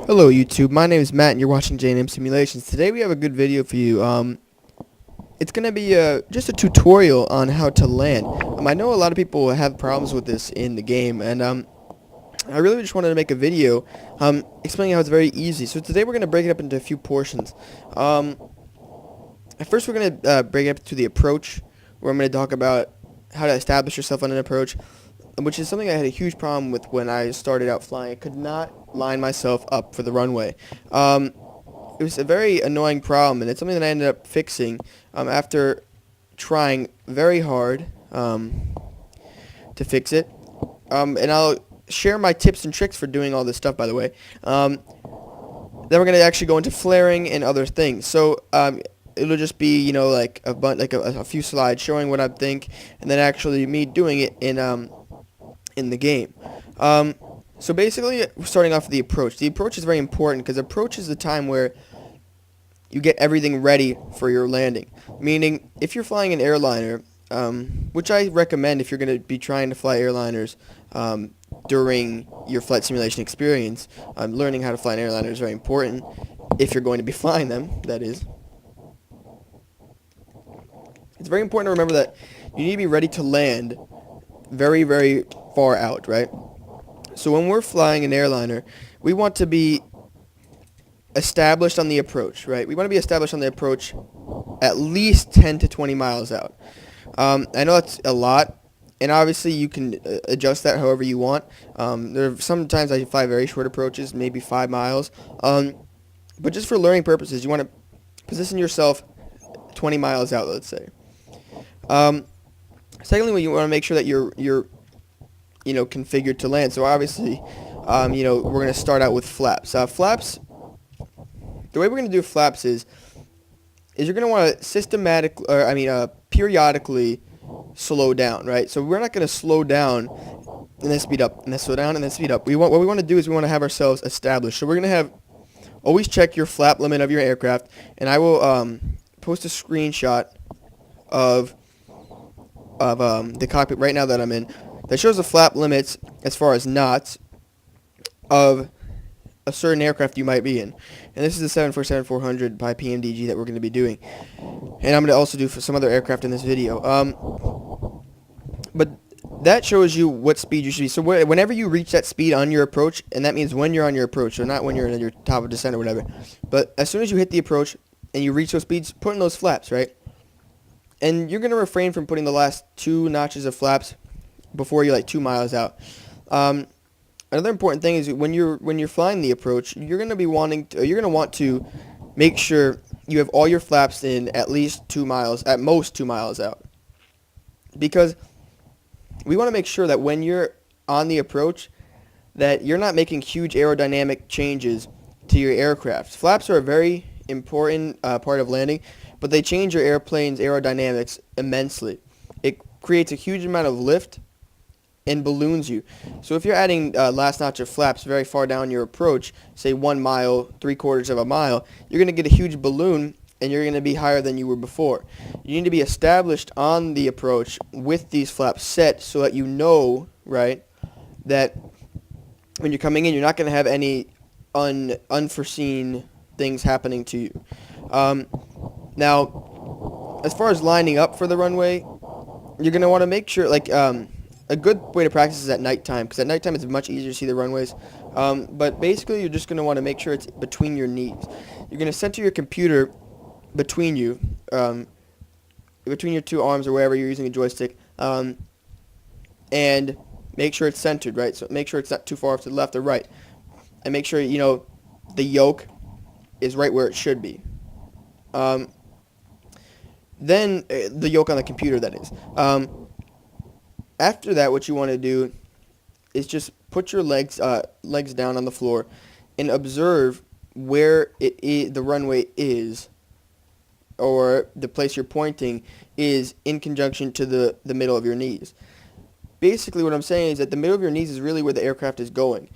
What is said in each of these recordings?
Hello YouTube, my name is Matt and you're watching J&M Simulations. Today we have a good video for you. It's going to be just a tutorial on how to land. I know a lot of people have problems with this in the game, and I really just wanted to make a video explaining how it's very easy. So today we're going to break it up into a few portions. At first we're going to break it up to the approach, where I'm going to talk about how to establish yourself on an approach, which is something I had a huge problem with when I started out flying. I could not line myself up for the runway. It was a very annoying problem, and it's something that I ended up fixing after trying very hard to fix it. And I'll share my tips and tricks for doing all this stuff, by the way. Then we're going to actually go into flaring and other things. So it'll just be, you know, like a few slides showing what I think, and then actually me doing it in the game. So basically, starting off with the approach. The approach is very important because approach is the time where you get everything ready for your landing. Meaning, if you're flying an airliner, which I recommend if you're going to be trying to fly airliners during your flight simulation experience, learning how to fly an airliner is very important if you're going to be flying them, that is. It's very important to remember that you need to be ready to land very, very far out, right? So when we're flying an airliner, we want to be established on the approach, right? We want to be established on the approach at least 10 to 20 miles out. I know that's a lot, and obviously you can adjust that however you want. Sometimes I fly very short approaches, maybe 5 miles. But just for learning purposes, you want to position yourself 20 miles out, let's say. Secondly, you want to make sure that you're configured to land. So obviously, we're going to start out with flaps. Flaps, the way we're going to do flaps is you're going to want to periodically slow down, right? So we're not going to slow down and then speed up, and then slow down and then speed up. What we want to do is we want to have ourselves established. So we're going to always check your flap limit of your aircraft, and I will post a screenshot of the cockpit right now that I'm in that shows the flap limits as far as knots of a certain aircraft you might be in. And this is the 747-400 by PMDG that we're going to be doing. And I'm going to also do for some other aircraft in this video. But that shows you what speed you should be. So whenever you reach that speed on your approach, and that means when you're on your approach, so not when you're in your top of descent or whatever. But as soon as you hit the approach and you reach those speeds, put in those flaps, right? And you're going to refrain from putting the last 2 notches of flaps before you're like 2 miles out. Another important thing is when you're flying the approach, you're going to want to make sure you have all your flaps in at least 2 miles, at most 2 miles out. Because we want to make sure that when you're on the approach that you're not making huge aerodynamic changes to your aircraft. Flaps are a very important part of landing, but they change your airplane's aerodynamics immensely. It creates a huge amount of lift and balloons you. So if you're adding last notch of flaps very far down your approach, say 1 mile, 3/4 of a mile, you're going to get a huge balloon and you're going to be higher than you were before. You need to be established on the approach with these flaps set so that you know, right, that when you're coming in, you're not going to have any unforeseen things happening to you. Now, as far as lining up for the runway, you're going to want to make sure, a good way to practice is at nighttime, because at nighttime it's much easier to see the runways. But basically, you're just going to want to make sure it's between your knees. You're going to center your computer between you, between your 2 arms or wherever you're using a joystick, and make sure it's centered, right? So make sure it's not too far off to the left or right. And make sure, the yoke is right where it should be. Then the yoke on the computer, that is. After that, what you want to do is just put your legs down on the floor and observe where the runway is, or the place you're pointing is in conjunction to the middle of your knees. Basically, what I'm saying is that the middle of your knees is really where the aircraft is going.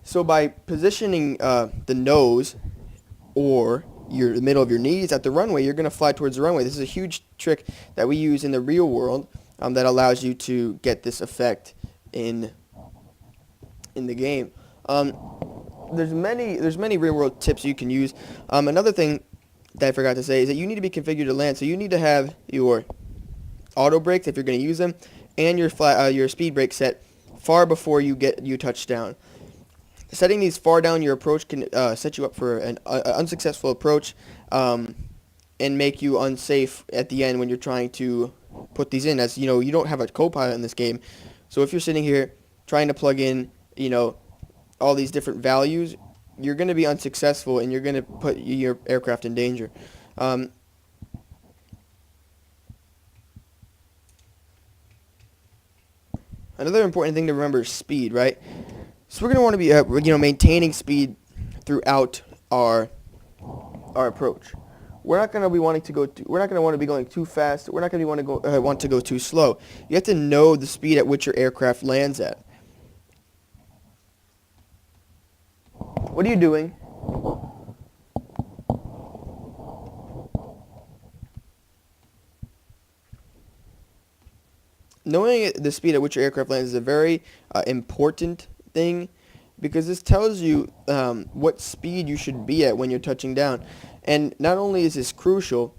So by positioning the nose or the middle of your knees at the runway, you're going to fly towards the runway. This is a huge trick that we use in the real world that allows you to get this effect in the game. there's many real world tips you can use. Another thing that I forgot to say is that you need to be configured to land. So you need to have your auto brakes if you're going to use them, and your speed brake set far before you touch down. Setting these far down your approach can set you up for an unsuccessful approach, and make you unsafe at the end when you're trying to put these in. As you know, you don't have a co-pilot in this game, so if you're sitting here trying to plug in, all these different values, you're going to be unsuccessful, and you're going to put your aircraft in danger. Another important thing to remember is speed, right? So we're going to want to be, maintaining speed throughout our approach. We're not going to be wanting to go. We're not going to want to be going too fast. We're not going to want to go too slow. You have to know the speed at which your aircraft lands at. What are you doing? Knowing the speed at which your aircraft lands is a very important thing, because this tells you what speed you should be at when you're touching down. And not only is this crucial,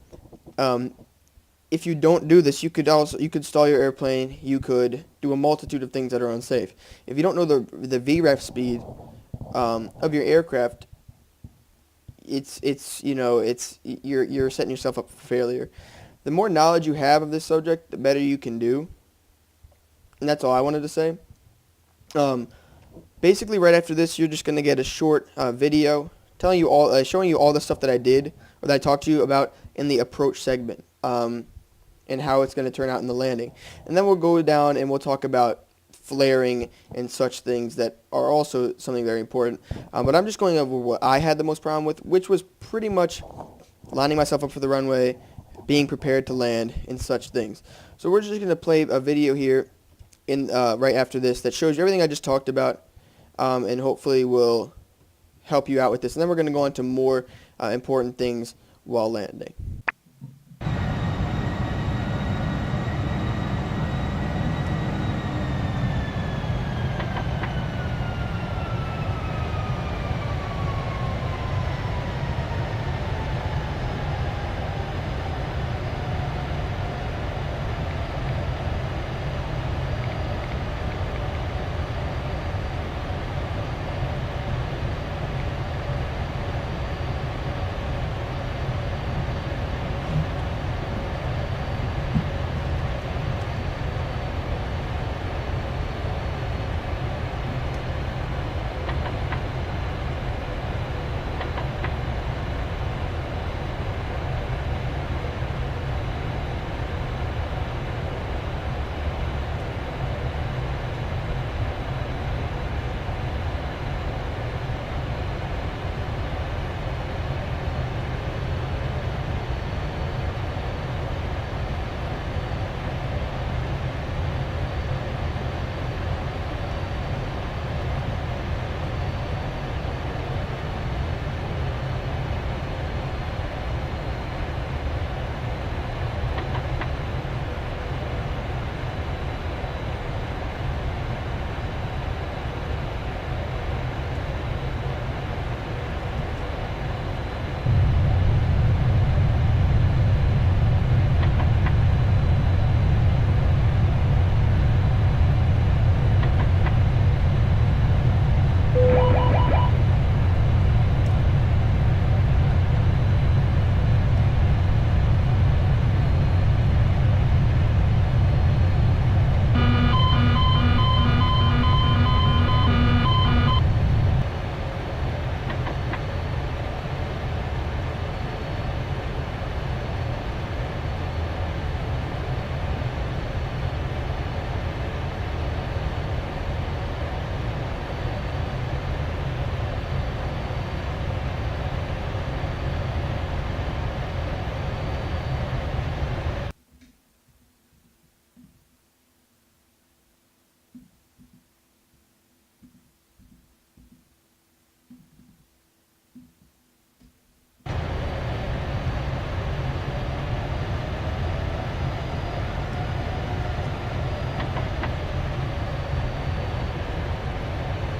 if you don't do this, you could stall your airplane. You could do a multitude of things that are unsafe. If you don't know the VREF speed of your aircraft, you're setting yourself up for failure. The more knowledge you have of this subject, the better you can do. And that's all I wanted to say. Basically, right after this, you're just going to get a short video telling you all, showing you all the stuff that I did, or that I talked to you about in the approach segment, and how it's going to turn out in the landing. And then we'll go down and we'll talk about flaring and such things that are also something very important. But I'm just going over what I had the most problem with, which was pretty much lining myself up for the runway, being prepared to land, and such things. So we're just going to play a video here right after this that shows you everything I just talked about, and hopefully will help you out with this. And then we're going to go on to more important things while landing.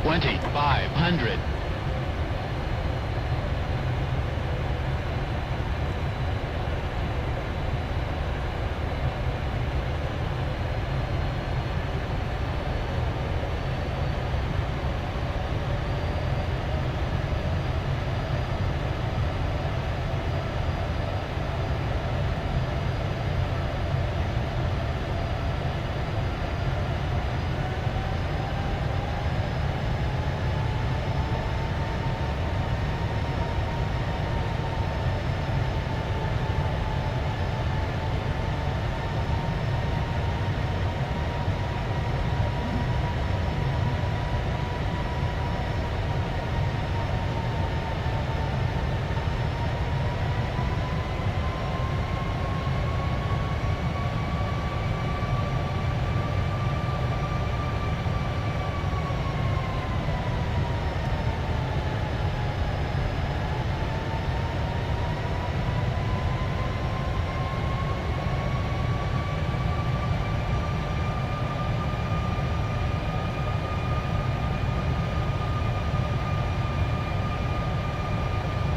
$2,500.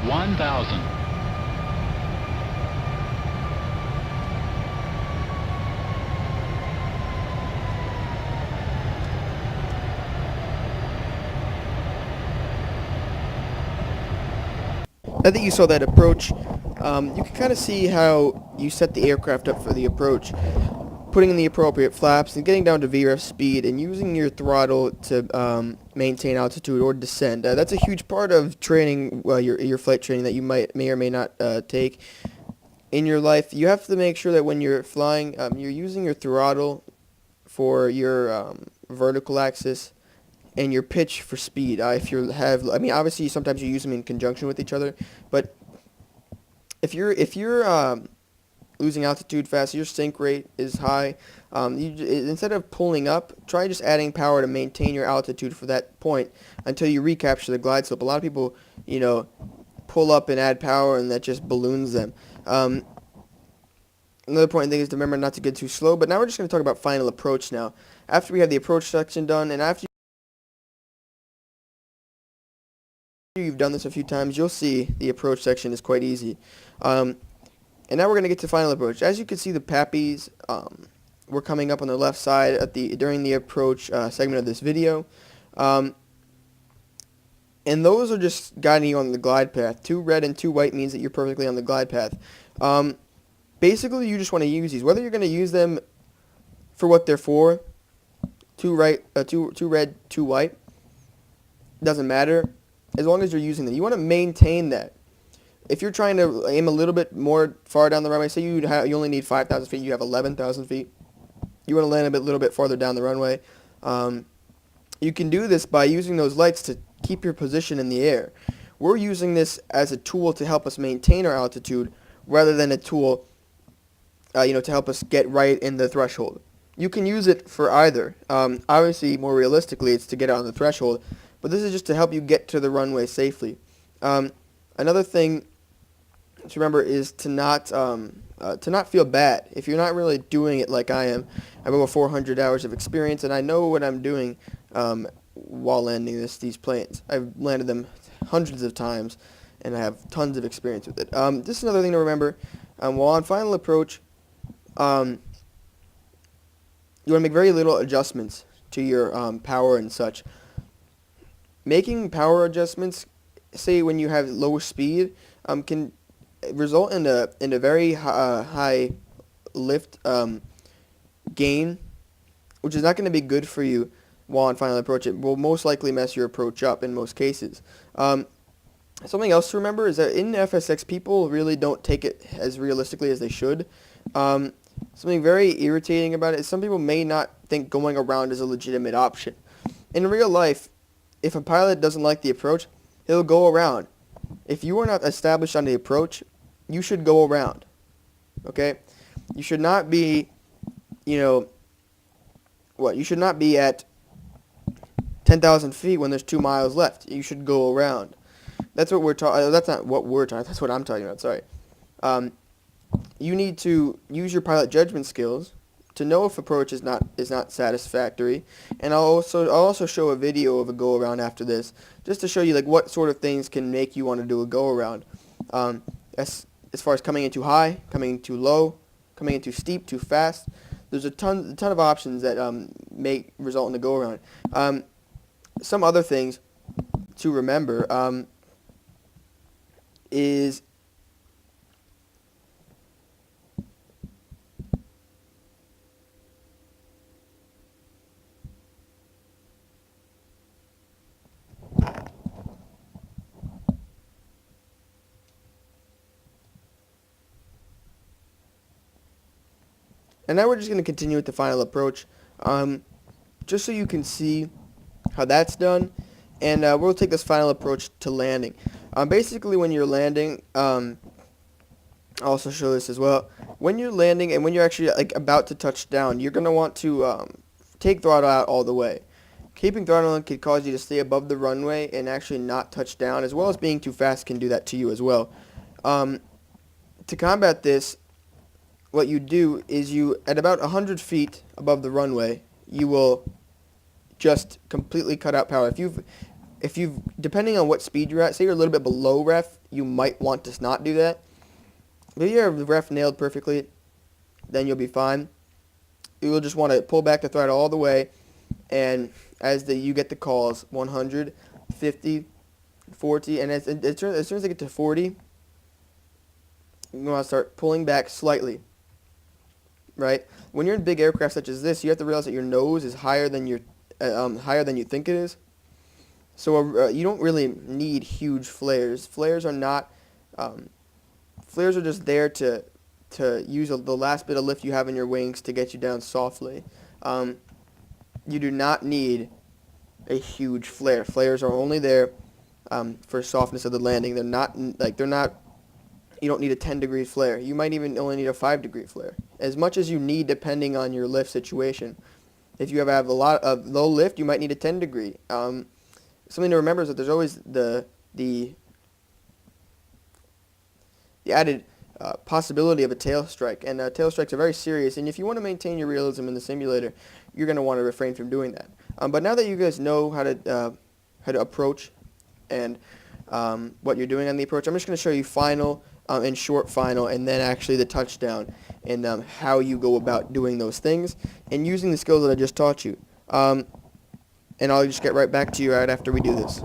1,000. I think you saw that approach. You can kind of see how you set the aircraft up for the approach, putting in the appropriate flaps and getting down to VREF speed and using your throttle to maintain altitude or descend. That's a huge part of training, your flight training that you may or may not take in your life. You have to make sure that when you're flying, you're using your throttle for your vertical axis and your pitch for speed. If you have, I mean, obviously sometimes you use them in conjunction with each other, but if you're losing altitude fast, your sink rate is high. Instead of pulling up, try just adding power to maintain your altitude for that point until you recapture the glide slope. A lot of people, pull up and add power, and that just balloons them. Another important thing is to remember not to get too slow. But now we're just going to talk about final approach now. After we have the approach section done, and after you've done this a few times, you'll see the approach section is quite easy. And now we're going to get to final approach. As you can see, the PAPIs were coming up on the left side during the approach segment of this video. And those are just guiding you on the glide path. 2 red and 2 white means that you're perfectly on the glide path. Basically, you just want to use these. Whether you're going to use them for what they're for, 2 red, 2 white, doesn't matter. As long as you're using them, you want to maintain that. If you're trying to aim a little bit more far down the runway, say you only need 5,000 feet, you have 11,000 feet. You want to land a little bit farther down the runway. You can do this by using those lights to keep your position in the air. We're using this as a tool to help us maintain our altitude, rather than a tool, to help us get right in the threshold. You can use it for either. Obviously, more realistically, it's to get on the threshold. But this is just to help you get to the runway safely. Another thing to remember is to not feel bad. If you're not really doing it like I am, I have over 400 hours of experience, and I know what I'm doing while landing these planes. I've landed them hundreds of times, and I have tons of experience with it. This is another thing to remember. While on final approach, you want to make very little adjustments to your power and such. Making power adjustments, say when you have low speed, can result in a very high lift gain, which is not going to be good for you while on final approach. It will most likely mess your approach up in most cases. Something else to remember is that in FSX, people really don't take it as realistically as they should. Something very irritating about it is some people may not think going around is a legitimate option. In real life, if a pilot doesn't like the approach, he'll go around. If you are not established on the approach, you should go around. Okay? You should not be, you should not be at 10,000 feet when there's 2 miles left. You should go around. That's what we're talking. That's not what we're talking. That's what I'm talking about. Sorry. You need to use your pilot judgment skills to know if approach is not satisfactory, and I'll also show a video of a go around after this, just to show you what sort of things can make you want to do a go around. As far as coming in too high, coming in too low, coming in too steep, too fast. There's a ton of options that may result in a go around. Some other things to remember is and now we're just going to continue with the final approach, just so you can see how that's done, and we'll take this final approach to landing. Basically, when you're landing, I'll also show this as well. When you're landing and when you're actually about to touch down, you're going to want to take throttle out all the way. Keeping throttle on could cause you to stay above the runway and actually not touch down, as well as being too fast can do that to you as well. To combat this, what you do is at about 100 feet above the runway, you will just completely cut out power. if you, depending on what speed you're at, say you're a little bit below ref, you might want to not do that. But if you have ref nailed perfectly, then you'll be fine. You'll just want to pull back the throttle all the way, and as you get the calls, 100, 50, 40, and as soon as they get to 40, you want to start pulling back slightly, right? When you're in big aircraft such as this, you have to realize that your nose is higher than you think it is. So you don't really need huge flares. Flares are not. Flares are just there to use the last bit of lift you have in your wings to get you down softly. You do not need a huge flare. Flares are only there for softness of the landing. They're not. You don't need a 10-degree flare. You might even only need a 5-degree flare. As much as you need, depending on your lift situation. If you have a lot of low lift, you might need a 10-degree. Something to remember is that there's always the added possibility of a tail strike, and tail strikes are very serious. And if you want to maintain your realism in the simulator, you're going to want to refrain from doing that. But now that you guys know how to approach and what you're doing on the approach, I'm just going to show you final and short final, and then actually the touchdown, and how you go about doing those things and using the skills that I just taught you. And I'll just get right back to you right after we do this.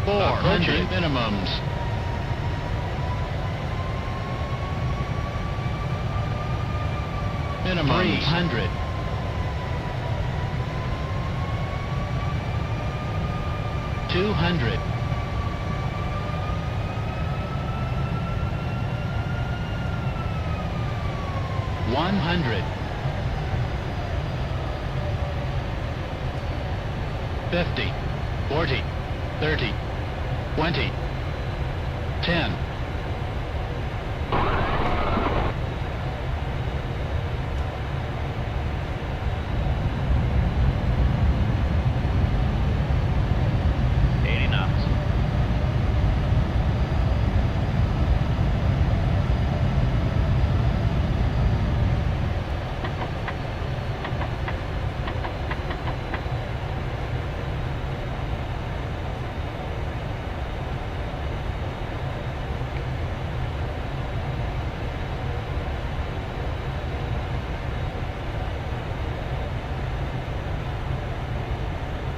Approaching minimums. Minimums. 300. $200. 100. 50. 40. 30. 20, 10.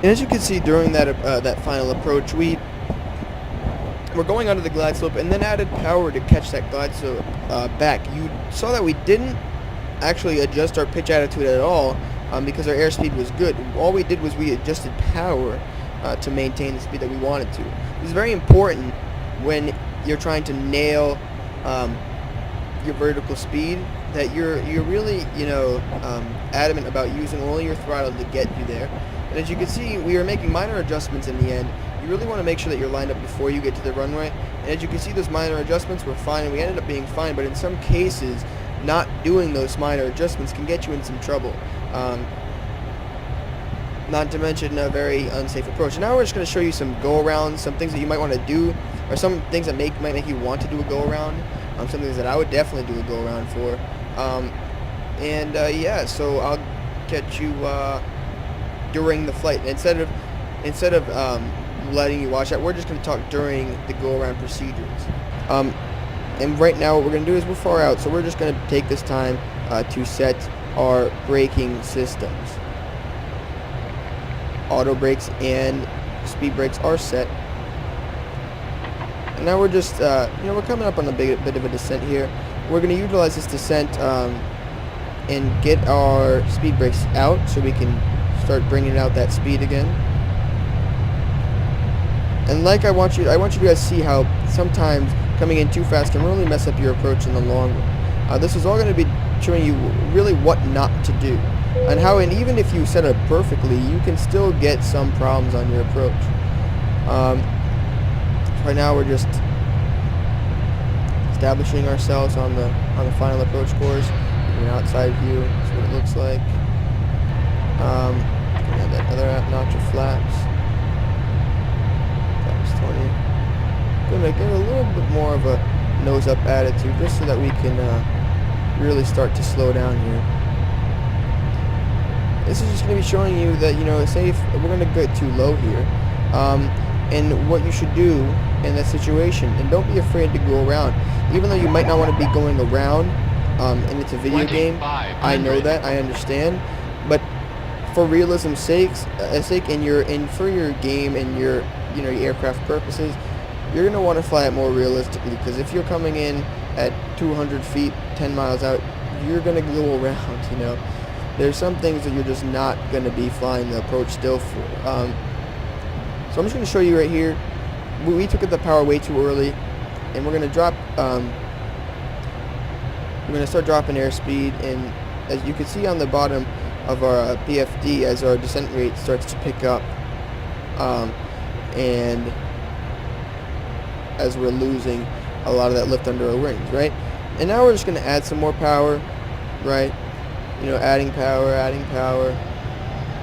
And as you can see, during that final approach, we're going under the glide slope and then added power to catch that glide slope back. You saw that we didn't actually adjust our pitch attitude at all because our airspeed was good. All we did was we adjusted power to maintain the speed that we wanted to. It's very important when you're trying to nail your vertical speed that you're really adamant about using only your throttle to get you there. And as you can see, we are making minor adjustments in the end. You really want to make sure that you're lined up before you get to the runway. And as you can see, those minor adjustments were fine, and we ended up being fine. But in some cases, not doing those minor adjustments can get you in some trouble. Not to mention a very unsafe approach. And now we're just going to show you some go-arounds, some things that you might want to do, or some things that might make you want to do a go-around. Some things that I would definitely do a go-around for. Yeah, so I'll catch you during the flight. Instead of letting you watch that, we're just going to talk during the go-around procedures. And right now what we're going to do is we're far out, so we're just going to take this time to set our braking systems. Auto brakes and speed brakes are set. And now we're just, we're coming up on a bit of a descent here. We're going to utilize this descent and get our speed brakes out so we can start bringing out that speed again. And like I want you to guys see how sometimes coming in too fast can really mess up your approach in the long run. This is all going to be showing you really what not to do, and how, and even if you set it perfectly, you can still get some problems on your approach. Right now we're just establishing ourselves on the final approach course. An outside view is what it looks like. Add that other notch of flaps. Flaps 20. Gonna give a little bit more of a nose up attitude, just so that we can really start to slow down here. This is just going to be showing you that, you know, say if we're going to get too low here, and what you should do in that situation, and don't be afraid to go around, even though you might not want to be going around, and it's a video game. I know that, I understand, but for realism's sake, and for your game and your, you know, your aircraft purposes, you're going to want to fly it more realistically, because if you're coming in at 200 feet, 10 miles out, you're going to go around, you know. There's some things that you're just not going to be flying the approach still for. So I'm just going to show you right here. We took up the power way too early, and we're going to drop, we're going to start dropping airspeed, and as you can see on the bottom of our PFD, as our descent rate starts to pick up, and as we're losing a lot of that lift under our wings, right? And now we're just going to add some more power, right? You know, adding power,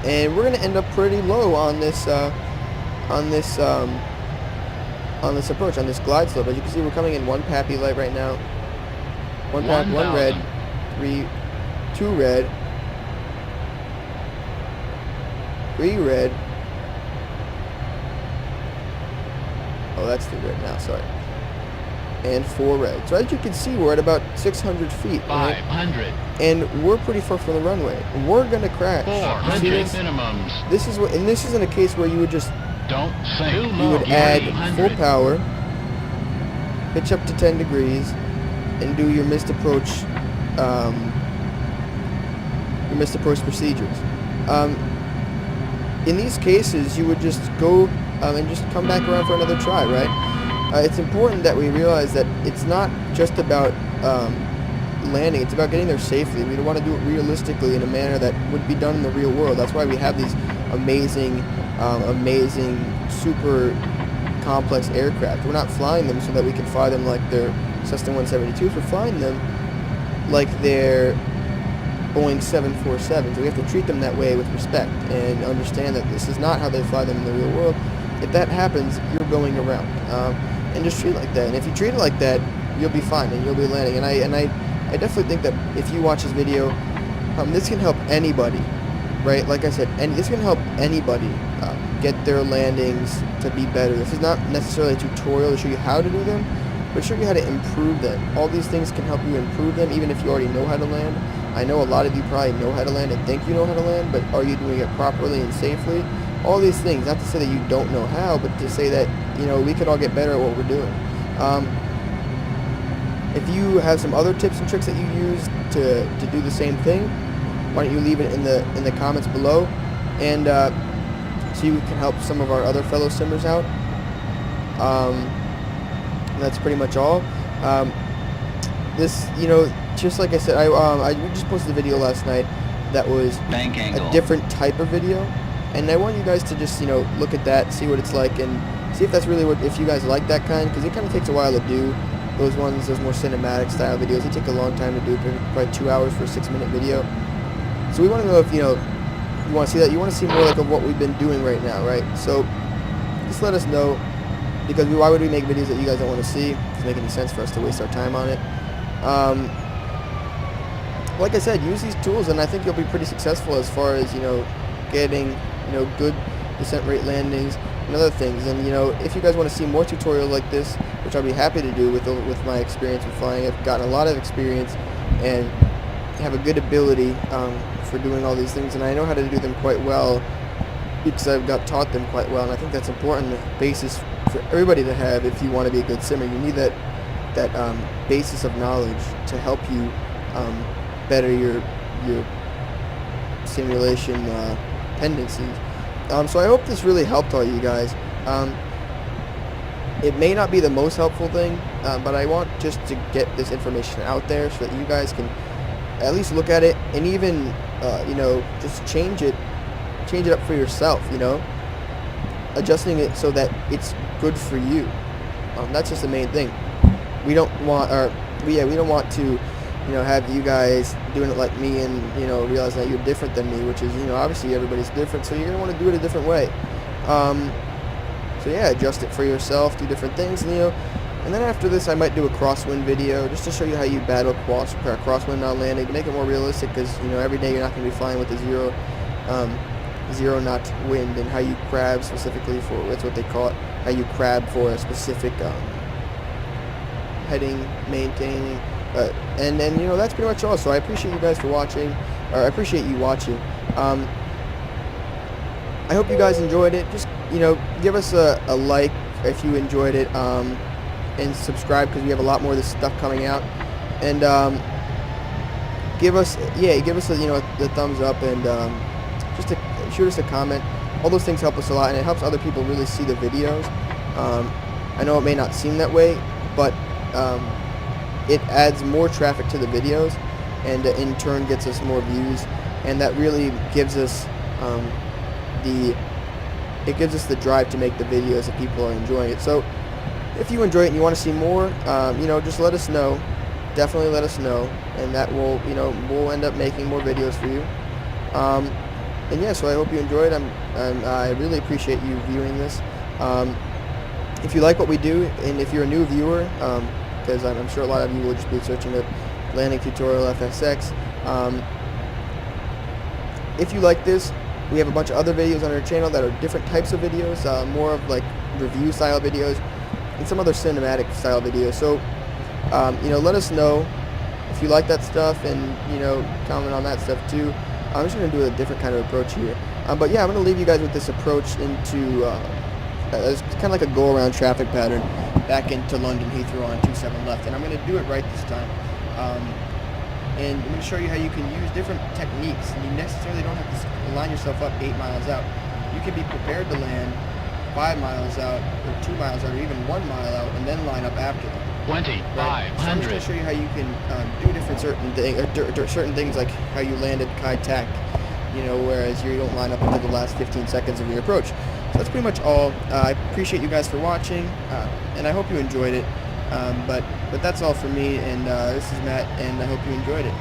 and we're going to end up pretty low on this approach, on this glide slope. As you can see, we're coming in one PAPI light right now. One red, 2 red, 3 red. Oh, that's the red now, sorry. And 4 red. So as you can see, we're at about 600 feet. 500. Right? And we're pretty far from the runway. We're gonna crash. 400 minimums. This is what, and this isn't a case where you would just, Don't sink. you would add full power, pitch up to 10 degrees, and do your missed approach procedures. In these cases, you would just go and just come back around for another try, right? It's important that we realize that it's not just about landing, it's about getting there safely. We want to do it realistically in a manner that would be done in the real world. That's why we have these amazing, super complex aircraft. We're not flying them so that we can fly them like they're Cessna 172s. We're flying them like they're Boeing 747s. So we have to treat them that way with respect and understand that this is not how they fly them in the real world. If that happens, you're going around, and just treat it like that. And if you treat it like that, you'll be fine and you'll be landing. And I definitely think that if you watch this video, this can help anybody, right? Like I said, and this can help anybody get their landings to be better. This is not necessarily a tutorial to show you how to do them, but show you how to improve them. All these things can help you improve them, even if you already know how to land. I know a lot of you probably know how to land and think you know how to land, but are you doing it properly and safely? All these things, not to say that you don't know how, but to say that, you know, we could all get better at what we're doing. If you have some other tips and tricks that you use to do the same thing, why don't you leave it in the comments below, and so you can help some of our other fellow simmers out. That's pretty much all. This, you know, just like I said, we just posted a video last night that was a different type of video, and I want you guys to just, you know, look at that, see what it's like, and see if that's really if you guys like that kind, because it kind of takes a while to do. Those more cinematic style videos, they take a long time to do, probably 2 hours for a 6-minute video. So we want to know if, you know, you want to see that, you want to see more like of what we've been doing right now, right? So just let us know, because why would we make videos that you guys don't want to see? It doesn't make any sense for us to waste our time on it. Like I said, use these tools, and I think you'll be pretty successful as far as, you know, getting, you know, good descent rate landings and other things. And, you know, if you guys want to see more tutorials like this, which I'll be happy to do with my experience with flying, I've gotten a lot of experience and have a good ability for doing all these things, and I know how to do them quite well because I've got taught them quite well. And I think that's important basis for everybody to have if you want to be a good simmer. You need that basis of knowledge to help you better your simulation tendencies. So I hope this really helped all you guys. It may not be the most helpful thing, but I want just to get this information out there so that you guys can at least look at it and even, you know, just change it up for yourself, you know, adjusting it so that it's good for you. That's just the main thing. we don't want, or we don't want to, have you guys doing it like me and, realize that you're different than me, which is, obviously everybody's different, so you're going to want to do it a different way. So yeah, adjust it for yourself, do different things, and then after this I might do a crosswind video just to show you how you battle crosswind on landing, to make it more realistic, because, every day you're not going to be flying with a zero knot wind, and how you crab specifically for, that's what they call it, how you crab for a specific heading, maintaining, and then that's pretty much all. So I appreciate you guys for watching, or I appreciate you watching. I hope you guys enjoyed it. Just give us a like if you enjoyed it, and subscribe, because we have a lot more of this stuff coming out, and give us the thumbs up, and just to shoot us a comment. All those things help us a lot, and it helps other people really see the videos. I know it may not seem that way, but it adds more traffic to the videos, and in turn gets us more views, and that really gives us the drive to make the videos if people are enjoying it. So if you enjoy it and you want to see more, just let us know. Definitely let us know, and that will, we'll end up making more videos for you. And yeah, so I hope you enjoyed. I really appreciate you viewing this. If you like what we do, and if you're a new viewer, because I'm sure a lot of you will just be searching up landing tutorial FSX. If you like this, we have a bunch of other videos on our channel that are different types of videos, more of like review style videos, and some other cinematic style videos. So, let us know if you like that stuff, and comment on that stuff too. I'm just going to do a different kind of approach here. But yeah, I'm going to leave you guys with this approach into, it's kind of like a go-around traffic pattern back into London Heathrow on 27 left. And I'm going to do it right this time. And I'm going to show you how you can use different techniques. And you necessarily don't have to line yourself up 8 miles out. You can be prepared to land 5 miles out, or 2 miles out, or even 1 mile out, and then line up after that. 2,500. Right? So I'm just going to show you how you can do different certain things, like how you landed high tack, whereas you don't line up until the last 15 seconds of your approach. So that's pretty much all. I appreciate you guys for watching, and I hope you enjoyed it. But that's all for me, and this is Matt, and I hope you enjoyed it.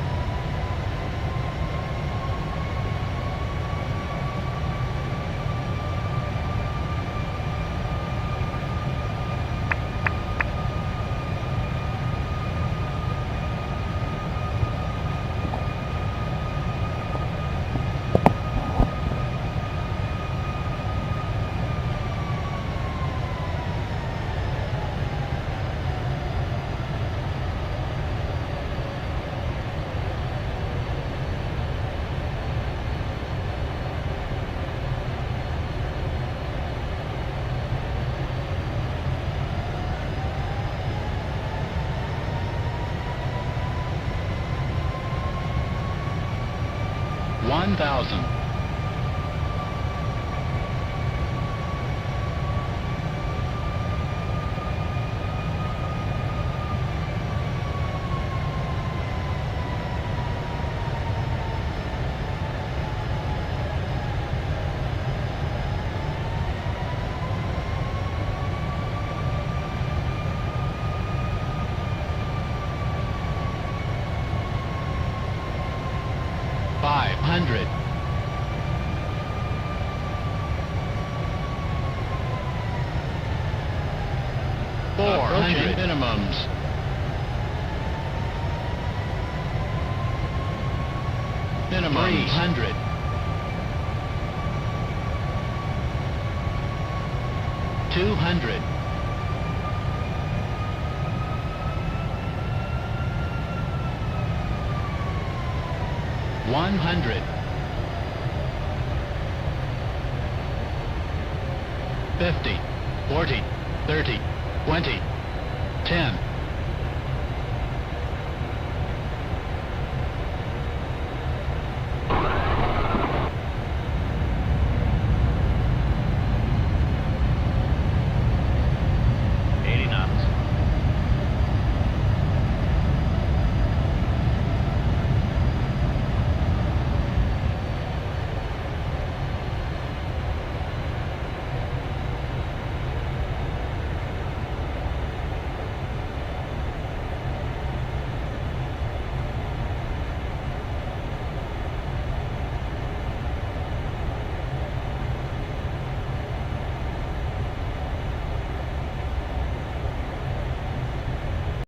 One thousand. $500. 400 minimums. Minimums. 300. 200. 100. 50, 40, 30, 20, 10.